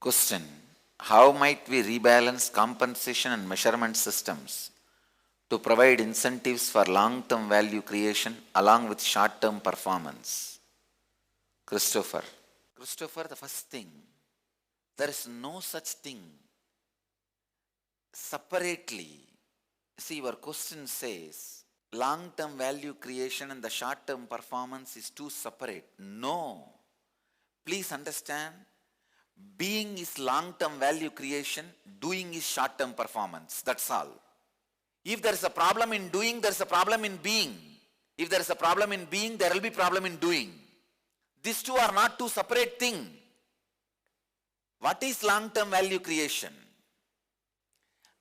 Question: how might we rebalance compensation and measurement systems to provide incentives for long-term value creation along with short-term performance? Christopher. Christopher, the first thing, there is no such thing separately. See, your question says long-term value creation and the short-term performance is too separate. No. Please understand, being is long-term value creation, doing is short-term performance. That's all. If there is a problem in doing, there is a problem in being. If there is a problem in being, there will be problem in doing. These two are not two separate things. What is long-term value creation?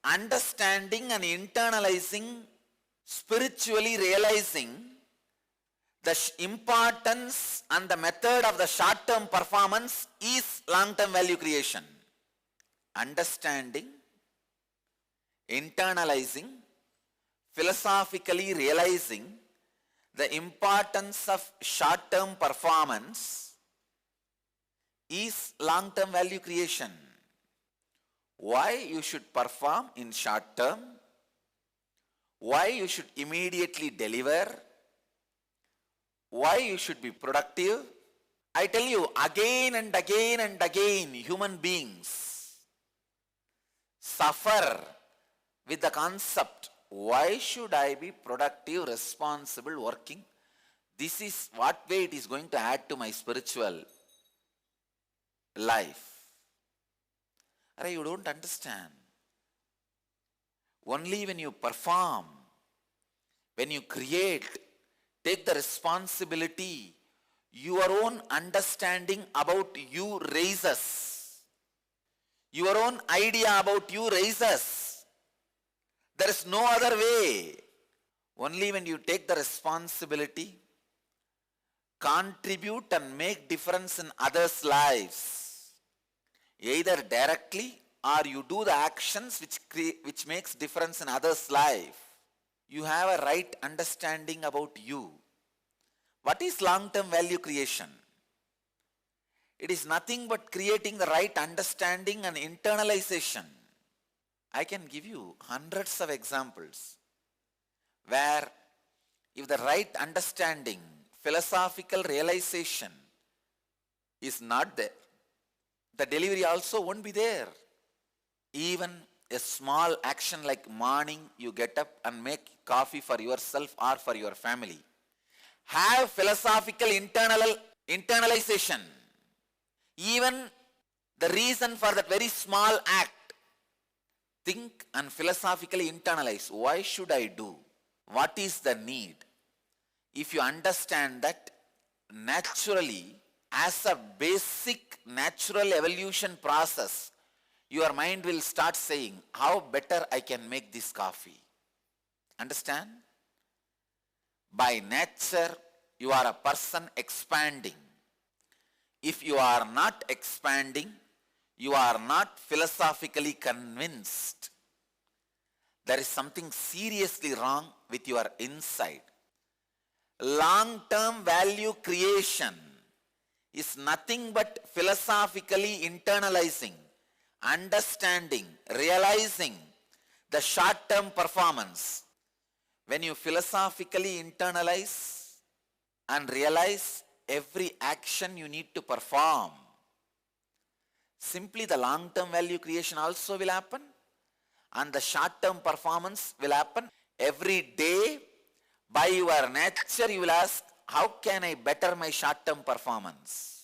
Understanding and internalizing, spiritually realizing the importance and the method of the short-term performance is long-term value creation. Understanding, internalizing, philosophically realizing the importance of short-term performance is long-term value creation. Why you should perform in short term, why you should immediately deliver, why you should be productive. I tell you, again and again and again, human beings suffer with the concept, why should I be productive, responsible, working? This is what way it is going to add to my spiritual life. You don't understand. Only when you perform, when you create, take the responsibility, your own understanding about you raises. Your own idea about you raises. There is no other way. Only when you take the responsibility, contribute and make difference in others' lives, either directly or you do the actions which makes difference in others' life, you have a right understanding about you. What is long-term value creation? It is nothing but creating the right understanding and internalization. I can give you hundreds of examples where if the right understanding, philosophical realization is not there, the delivery also won't be there. Even a small action like morning you get up and make coffee for yourself or for your family, have philosophical internalization. Even the reason for that very small act, think and philosophically internalize. Why should I do? What is the need? If you understand that, naturally, as a basic natural evolution process, your mind will start saying, how better I can make this coffee. Understand? By nature, you are a person expanding. If you are not expanding, you are not philosophically convinced. There is something seriously wrong with your inside. Long-term value creation is nothing but philosophically internalizing, understanding, realizing the short-term performance. When you philosophically internalize and realize every action you need to perform, simply the long-term value creation also will happen and the short-term performance will happen. Every day, by your nature, you will ask, how can I better my short-term performance?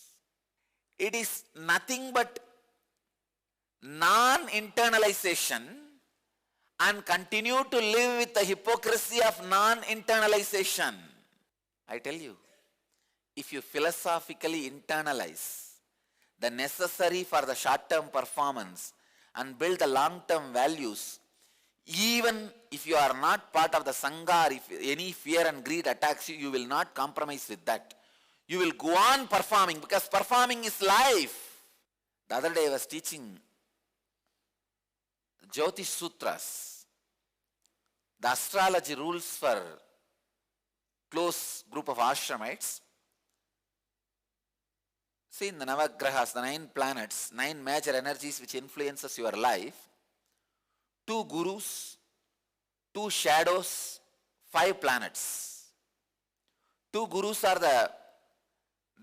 It is nothing but non-internalization and continue to live with the hypocrisy of non-internalization. I tell you, if you philosophically internalize the necessary for the short-term performance and build the long-term values, even if you are not part of the Sangha, or if any fear and greed attacks you, you will not compromise with that. You will go on performing because performing is life. The other day I was teaching Jyotish Sutras, the astrology rules for close group of ashramites. See, in the Navagrahas, the 9 planets, 9 major energies which influences your life, 2 gurus, 2 shadows, 5 planets. 2 gurus are the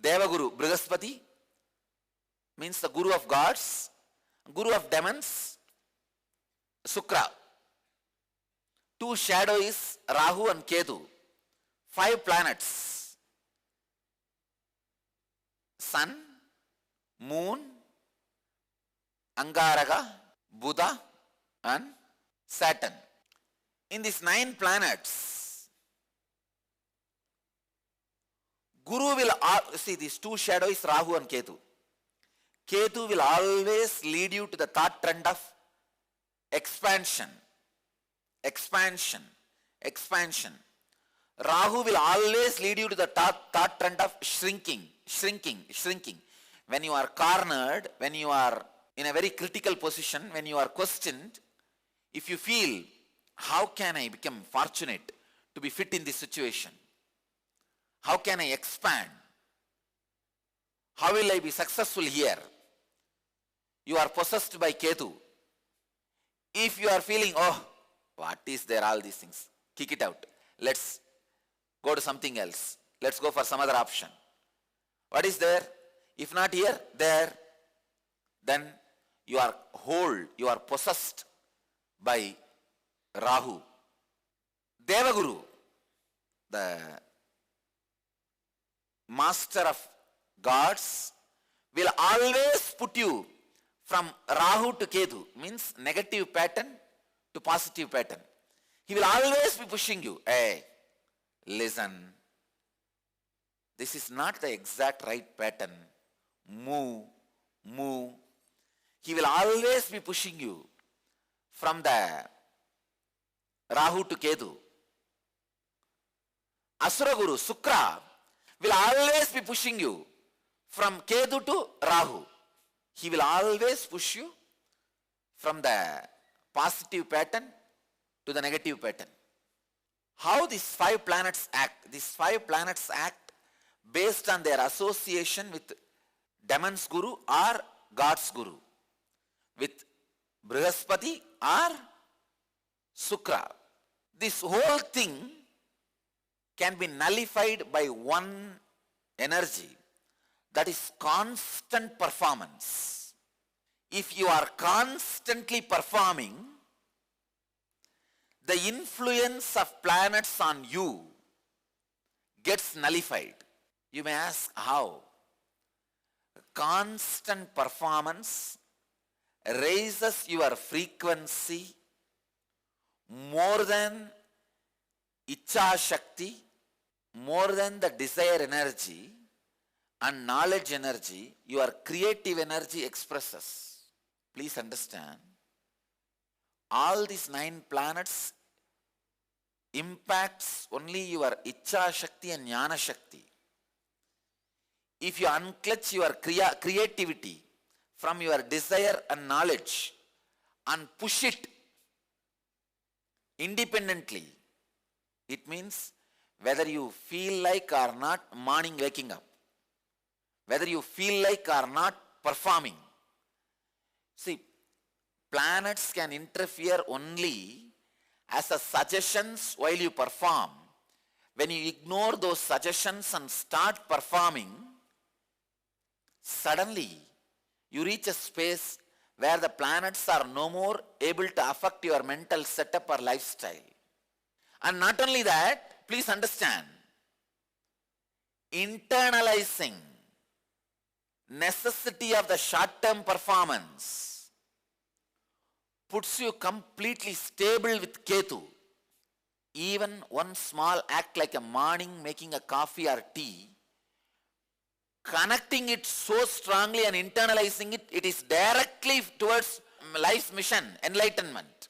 Devaguru, Brihaspati, means the guru of gods, guru of demons, Sukra. 2 shadow is Rahu and Ketu. 5 planets, Sun, Moon, Angaraga, Buddha and Saturn. In these 9 planets, Guru will, see these 2 shadows, Rahu and Ketu. Ketu will always lead you to the thought trend of expansion, expansion, expansion. Rahu will always lead you to the thought trend of shrinking, shrinking, shrinking. When you are cornered, when you are in a very critical position, when you are questioned, if you feel, how can I become fortunate to be fit in this situation? How can I expand? How will I be successful here? You are possessed by Ketu. If you are feeling, oh, what is there, all these things, kick it out. Let's go to something else. Let's go for some other option. What is there? If not here, there, then you are whole, you are possessed by Rahu. Devaguru, the master of gods, will always put you from Rahu to Ketu, means negative pattern to positive pattern. He will always be pushing you. Hey, listen, this is not the exact right pattern. Move, move. He will always be pushing you from the Rahu to Ketu. Asura Guru, Sukra, will always be pushing you from Ketu to Rahu. He will always push you from the positive pattern to the negative pattern. How these 5 planets act? These 5 planets act based on their association with Demon's Guru or God's Guru, with Brihaspati or Sukra. This whole thing can be nullified by one energy, that is constant performance. If you are constantly performing, the influence of planets on you gets nullified. You may ask how? Constant performance raises your frequency more than Icha Shakti, more than the desire energy and knowledge energy, your creative energy expresses. Please understand, all these 9 planets impacts only your Icha Shakti and Jnana Shakti. If you unclutch your creativity from your desire and knowledge and push it independently, it means whether you feel like or not morning waking up, whether you feel like or not performing. See, planets can interfere only as a suggestions while you perform. When you ignore those suggestions and start performing, suddenly you reach a space where the planets are no more able to affect your mental setup or lifestyle. And not only that, please understand, internalizing necessity of the short-term performance puts you completely stable with Ketu. Even one small act like a morning making a coffee or tea, connecting it so strongly and internalizing it, it is directly towards life's mission, enlightenment.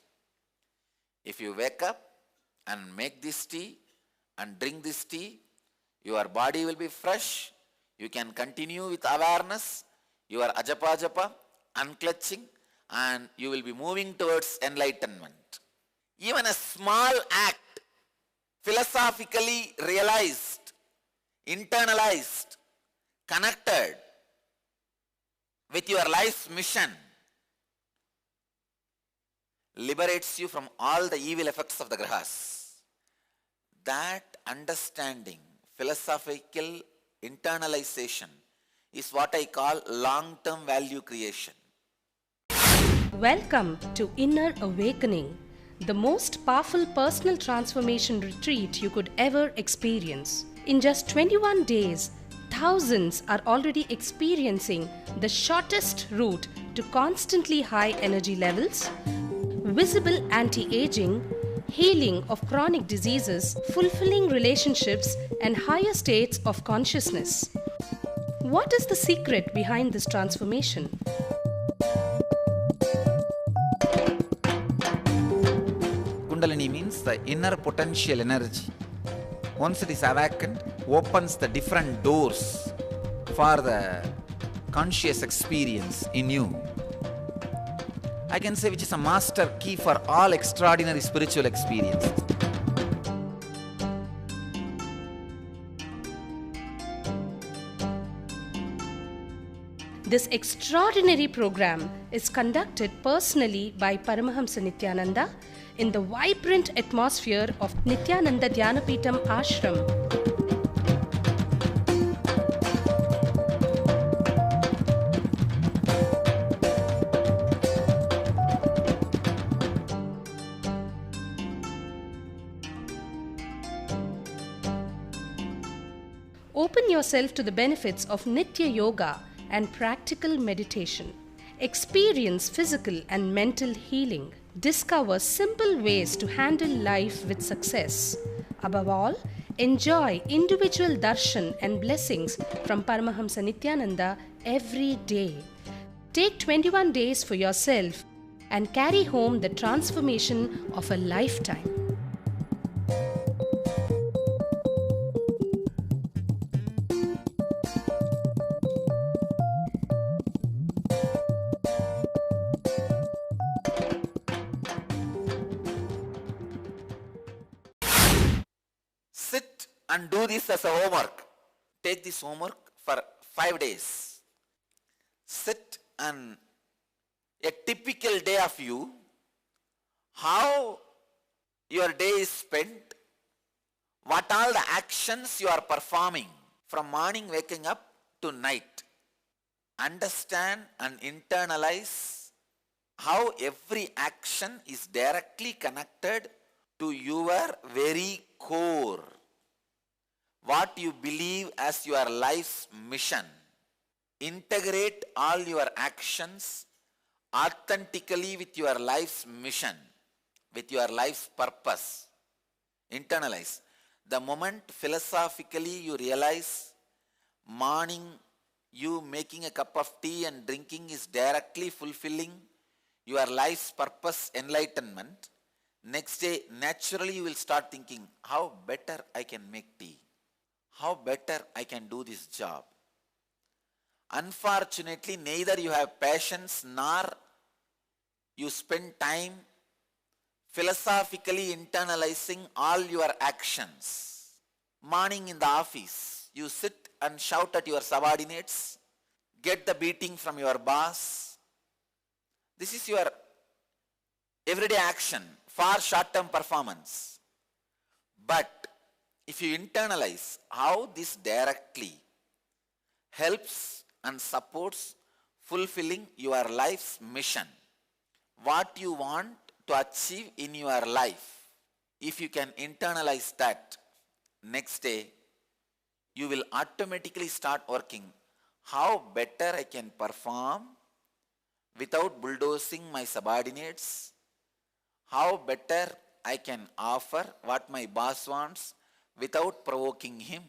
If you wake up and make this tea and drink this tea, your body will be fresh. You can continue with awareness, your ajapa japa, unclutching, and you will be moving towards enlightenment. Even a small act, philosophically realized, internalized, connected with your life's mission liberates you from all the evil effects of the grahas. That understanding, philosophical internalization is what I call long-term value creation. Welcome to Inner Awakening, the most powerful personal transformation retreat you could ever experience. In just 21 days, thousands are already experiencing the shortest route to constantly high energy levels, visible anti-aging, healing of chronic diseases, fulfilling relationships, and higher states of consciousness. What is the secret behind this transformation? Kundalini means the inner potential energy. Once it is awakened, opens the different doors for the conscious experience in you. I can say which is a master key for all extraordinary spiritual experiences. This extraordinary program is conducted personally by Paramahamsa Nityananda in the vibrant atmosphere of Nityananda Dhyanapitham Ashram. Open yourself to the benefits of Nitya Yoga and practical meditation. Experience physical and mental healing. Discover simple ways to handle life with success. Above all, enjoy individual darshan and blessings from Paramahamsa Nityananda every day. Take 21 days for yourself and carry home the transformation of a lifetime. Sit and do this as a homework. Take this homework for 5 days. Sit and a typical day of you, how your day is spent, what all the actions you are performing from morning waking up to night. Understand and internalize how every action is directly connected to your very core, what you believe as your life's mission. Integrate all your actions authentically with your life's mission, with your life's purpose. Internalize. The moment philosophically you realize morning you making a cup of tea and drinking is directly fulfilling your life's purpose, enlightenment, next day naturally you will start thinking, how better I can make tea, how better I can do this job. Unfortunately, neither you have patience nor you spend time philosophically internalizing all your actions. Morning in the office, you sit and shout at your subordinates, get the beating from your boss. This is your everyday action for short-term performance. But if you internalize how this directly helps and supports fulfilling your life's mission, what you want to achieve in your life, if you can internalize that, next day you will automatically start working how better I can perform without bulldozing my subordinates, how better I can offer what my boss wants without provoking him.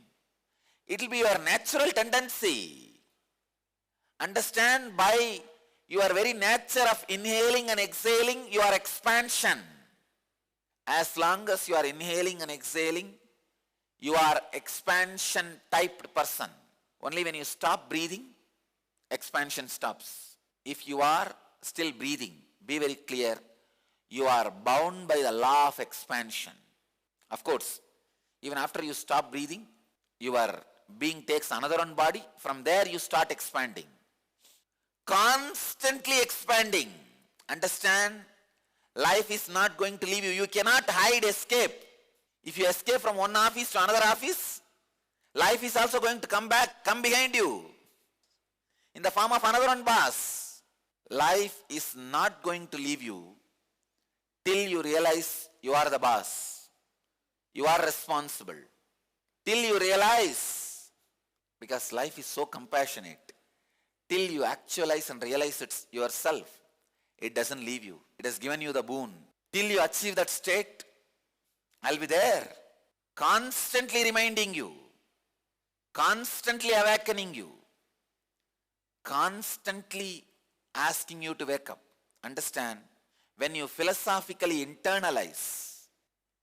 It will be your natural tendency. Understand, by your very nature of inhaling and exhaling, your expansion. As long as you are inhaling and exhaling, you are expansion typed person. Only when you stop breathing, expansion stops. If you are still breathing, be very clear, you are bound by the law of expansion. Of course, even after you stop breathing, your being takes another one body. From there you start expanding. constantly expanding. Understand? Life is not going to leave you. You cannot hide, escape. If you escape from one office to another office, life is also going to come behind you in the form of another one boss. Life is not going to leave you till you realize you are the boss. You are responsible. Till you realize, because life is so compassionate, till you actualize and realize it's yourself, it doesn't leave you. It has given you the boon. Till you achieve that state, I'll be there, constantly reminding you, constantly awakening you, constantly asking you to wake up. Understand? When you philosophically internalize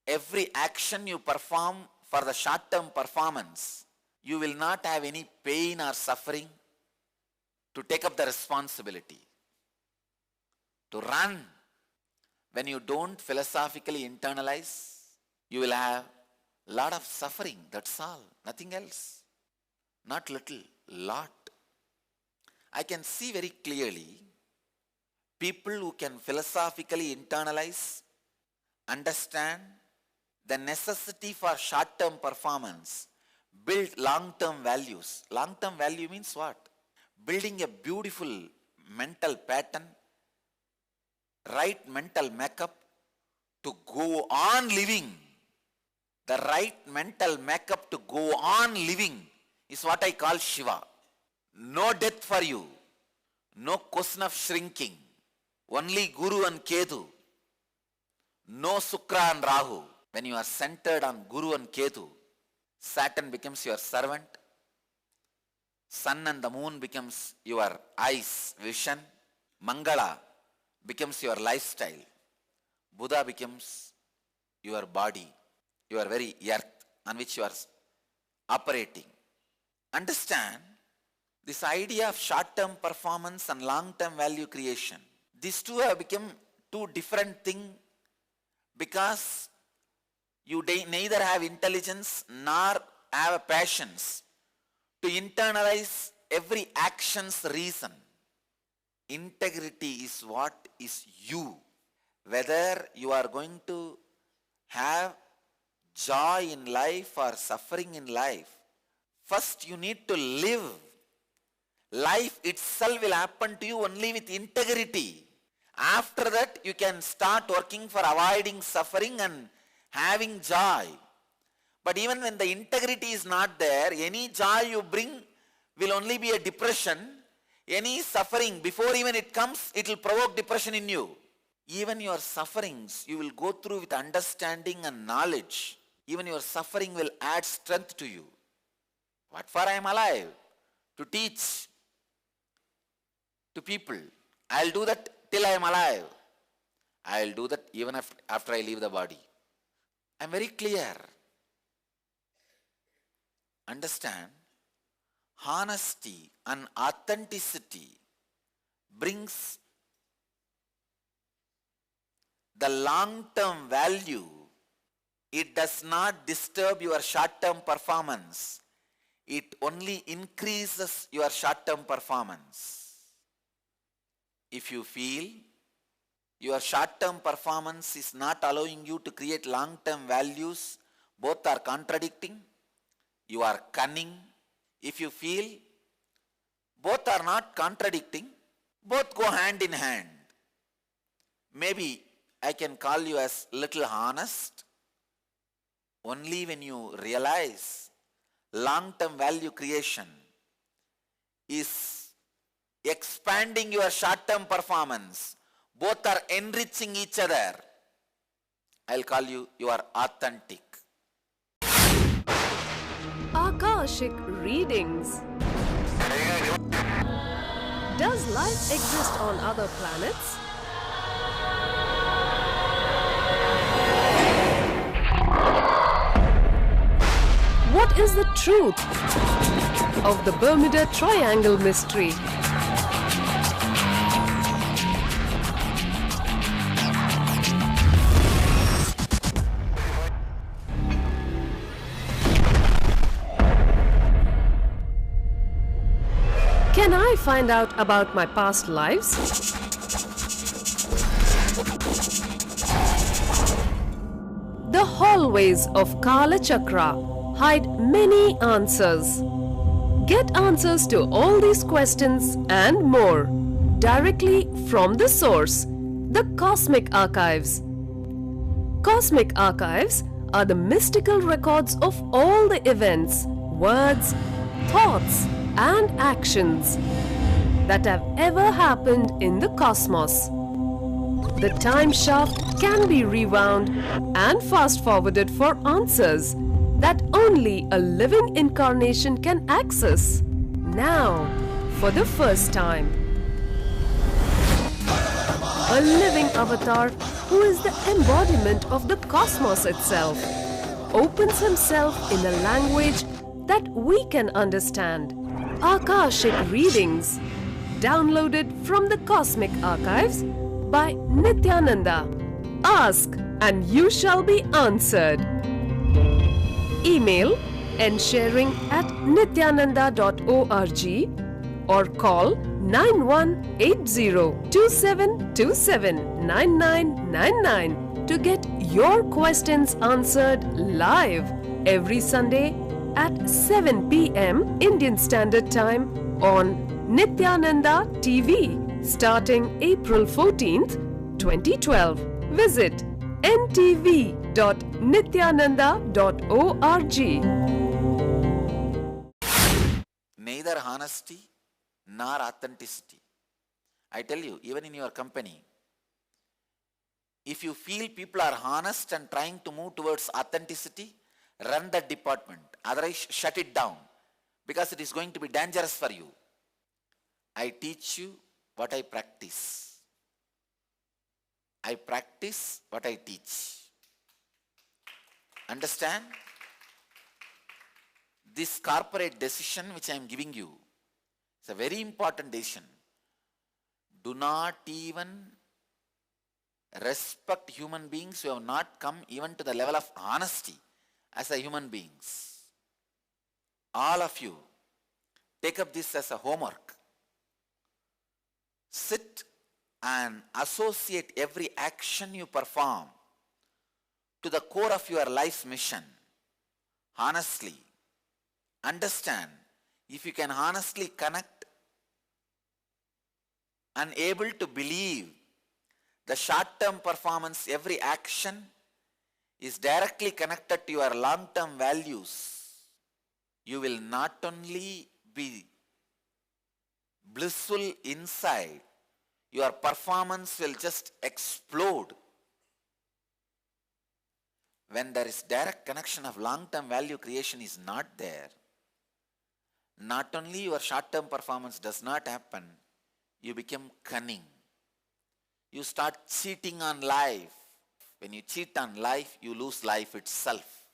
every action you perform for the short-term performance, you will not have any pain or suffering to take up the responsibility, to run. When you don't philosophically internalize, you will have a lot of suffering. That's all. Nothing else. Not little, lot. I can see very clearly people who can philosophically internalize, understand the necessity for short-term performance, build long-term values. Long-term value means what? Building a beautiful mental pattern, right mental makeup to go on living. The right mental makeup to go on living is what I call Shiva. No death for you. No question of shrinking. Only Guru and Ketu. No Sukra and Rahu. When you are centered on Guru and Ketu, Saturn becomes your servant. Sun and the moon becomes your eyes, vision. Mangala becomes your lifestyle. Buddha becomes your body, your very earth on which you are operating. Understand this idea of short-term performance and long-term value creation. These two have become two different things because you neither have intelligence nor have passions to internalize every action's reason. Integrity is what is you. Whether you are going to have joy in life or suffering in life, first you need to live. Life itself will happen to you only with integrity. After that, you can start working for avoiding suffering and having joy. But even when the integrity is not there, any joy you bring will only be a depression. Any suffering, before even it comes, it will provoke depression in you. Even your sufferings, you will go through with understanding and knowledge. Even your suffering will add strength to you. What for I am alive? To teach to people. I will do that till I am alive. I will do that even after I leave the body. I am very clear. Understand, honesty and authenticity brings the long-term value. It does not disturb your short-term performance. It only increases your short-term performance. If you feel your short-term performance is not allowing you to create long-term values, both are contradicting, you are cunning. If you feel both are not contradicting, both go hand in hand. Maybe I can call you as little honest. Only when you realize long-term value creation is expanding your short-term performance, both are enriching each other, I'll call you are authentic. Akashic Readings. Does life exist on other planets? What is the truth of the Bermuda Triangle mystery? Can I find out about my past lives? The hallways of Kala Chakra hide many answers. Get answers to all these questions and more directly from the source, the Cosmic Archives. Cosmic Archives are the mystical records of all the events, words, thoughts, and actions that have ever happened in the cosmos. The time shaft can be rewound and fast-forwarded for answers that only a living incarnation can access. Now, for the first time, a living avatar who is the embodiment of the cosmos itself opens himself in a language that we can understand. Akashic readings, downloaded from the Cosmic Archives by Nityananda. Ask and you shall be answered. Email ensharing@nityananda.org or call 918027279999 to get your questions answered live every Sunday at 7 p.m. Indian Standard Time on Nityananda TV starting April 14th, 2012. Visit ntv.nityananda.org. Neither honesty nor authenticity. I tell you, even in your company, if you feel people are honest and trying to move towards authenticity, run that department. Otherwise, shut it down because it is going to be dangerous for you. I teach you what I practice. I practice what I teach. Understand? This corporate decision which I am giving you, it's a very important decision. Do not even respect human beings who have not come even to the level of honesty as a human beings. All of you, take up this as a homework. Sit and associate every action you perform to the core of your life's mission. Honestly, understand, if you can honestly connect and able to believe the short-term performance, every action is directly connected to your long-term values, you will not only be blissful inside, your performance will just explode. When there is direct connection of long-term value creation is not there, not only your short-term performance does not happen, you become cunning. You start cheating on life. When you cheat on life, you lose life itself.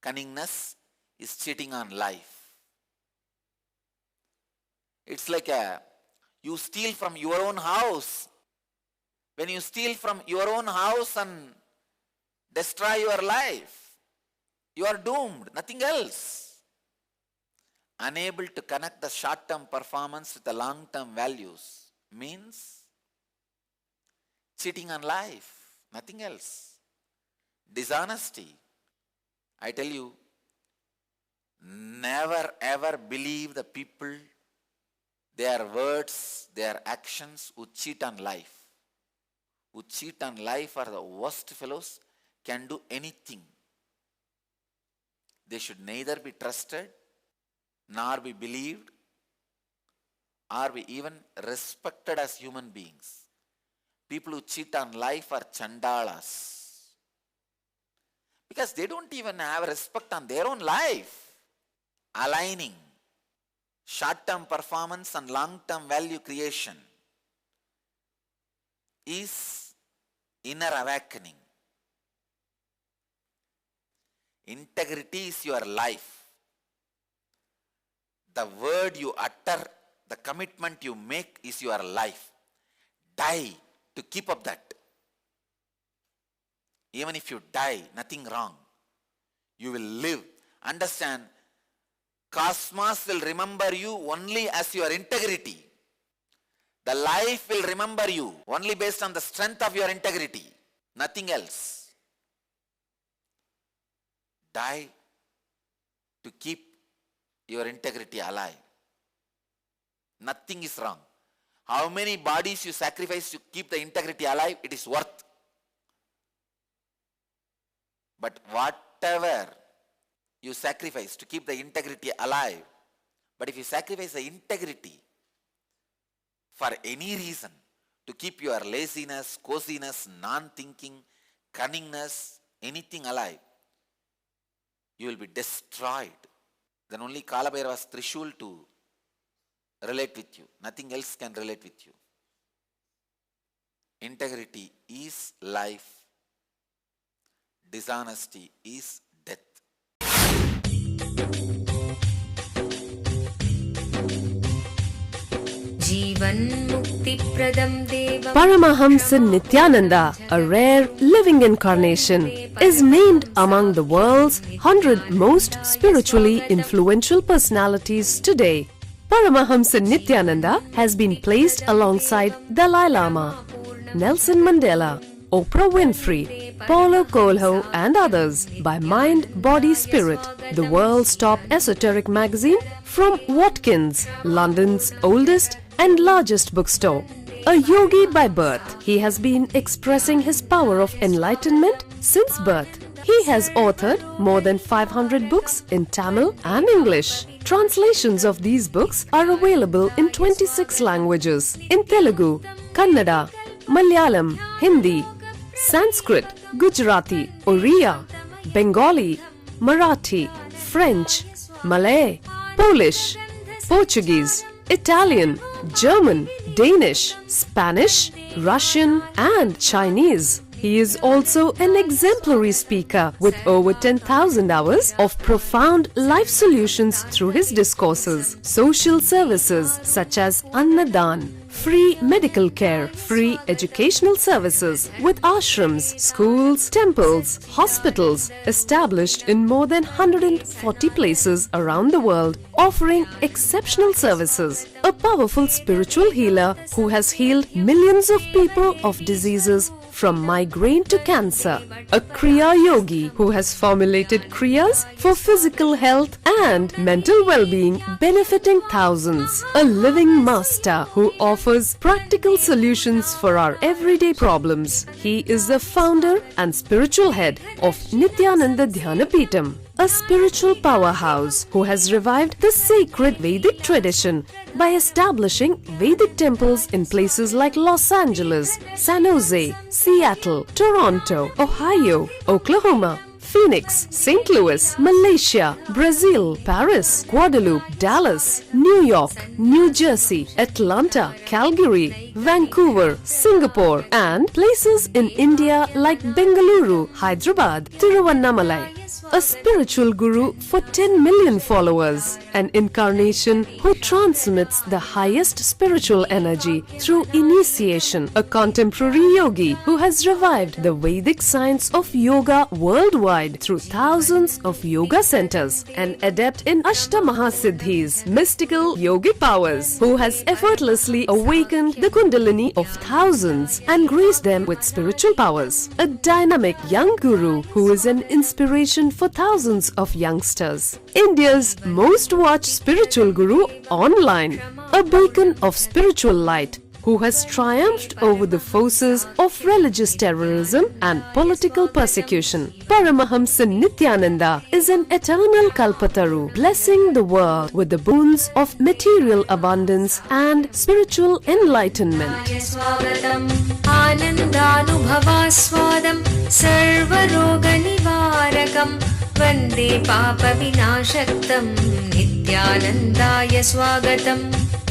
Cunningness is cheating on life. It's like you steal from your own house. When you steal from your own house and destroy your life, you are doomed, nothing else. Unable to connect the short-term performance with the long-term values means cheating on life, nothing else. Dishonesty. I tell you, never ever believe the people, their words, their actions who cheat on life. Who cheat on life are the worst fellows, can do anything. They should neither be trusted, nor be believed, or be even respected as human beings. People who cheat on life are chandalas. Because they don't even have respect on their own life. Aligning short-term performance and long-term value creation is inner awakening. Integrity is your life. The word you utter, the commitment you make is your life. Die to keep up that. Even if you die, nothing wrong. You will live. Understand, Cosmos will remember you only as your integrity. The life will remember you only based on the strength of your integrity, nothing else. Die to keep your integrity alive. Nothing is wrong. How many bodies you sacrifice to keep the integrity alive, it is worth. But whatever you sacrifice to keep the integrity alive, but if you sacrifice the integrity for any reason to keep your laziness, coziness, non-thinking, cunningness, anything alive, you will be destroyed. Then only Kalabhairava's Trishul to relate with you. Nothing else can relate with you. Integrity is life. Dishonesty is death. Paramahamsa Nityananda, a rare living incarnation, is named among the world's 100 most spiritually influential personalities today. Paramahamsa Nityananda has been placed alongside Dalai Lama, Nelson Mandela, Oprah Winfrey, Paulo Coelho and others by Mind, Body, Spirit, the world's top esoteric magazine from Watkins, London's oldest and largest bookstore. A yogi by birth, he has been expressing his power of enlightenment since birth. He has authored more than 500 books in Tamil and English. Translations of these books are available in 26 languages in Telugu, Kannada, Malayalam, Hindi, Sanskrit, Gujarati, Oriya, Bengali, Marathi, French, Malay, Polish, Portuguese, Italian, German, Danish, Spanish, Russian and Chinese. He is also an exemplary speaker with over 10,000 hours of profound life solutions through his discourses. Social services such as Annadan, free medical care, free educational services with ashrams, schools, temples, hospitals established in more than 140 places around the world, offering exceptional services. A powerful spiritual healer who has healed millions of people of diseases from migraine to cancer. A Kriya Yogi who has formulated Kriyas for physical health and mental well-being benefiting thousands. A living master who offers practical solutions for our everyday problems. He is the founder and spiritual head of Nityananda Dhyanapitham, a spiritual powerhouse who has revived the sacred Vedic tradition by establishing Vedic temples in places like Los Angeles, San Jose, Seattle, Toronto, Ohio, Oklahoma, Phoenix, St. Louis, Malaysia, Brazil, Paris, Guadeloupe, Dallas, New York, New Jersey, Atlanta, Calgary, Vancouver, Singapore, and places in India like Bengaluru, Hyderabad, Tiruvannamalai. A spiritual guru for 10 million followers, an incarnation who transmits the highest spiritual energy through initiation, a contemporary yogi who has revived the Vedic science of yoga worldwide through thousands of yoga centers, an adept in Ashtamahasiddhis, mystical yogic powers, who has effortlessly awakened the Kundalini of thousands and graced them with spiritual powers, a dynamic young guru who is an inspiration for thousands of youngsters, India's most watched spiritual guru online, a beacon of spiritual light who has triumphed over the forces of religious terrorism and political persecution. Paramahamsa Nityananda is an eternal Kalpataru, blessing the world with the boons of material abundance and spiritual enlightenment. वन्दे पापविनाशक्तं नित्यानन्दाय स्वागतं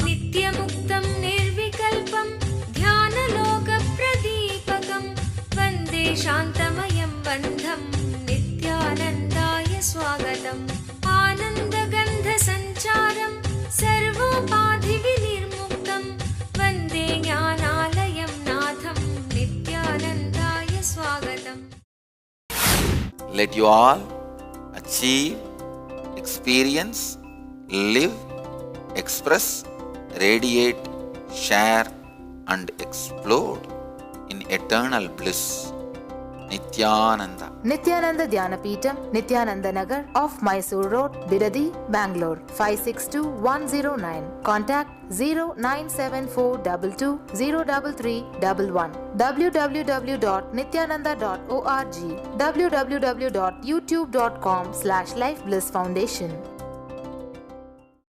नित्यमुक्तं निर्विकल्पं ध्यानलोकप्रदीपकं वन्दे शान्तमयं बन्धं नित्यानन्दाय स्वागतम् आनन्दगन्धसञ्चारं सर्वोपाधिविनिर्मुक्तं वन्दे ज्ञानालयं नाथं नित्यानन्दाय स्वागतम्. Let you all achieve, experience live, express, radiate, share and explode in eternal bliss. Nityananda. Nityananda Dhyanapitham, Nityananda Nagar off Mysore Road, Bidadi, Bangalore 562109. Contact 09742203311. www.nityananda.org. www.youtube.com/Life Bliss Foundation.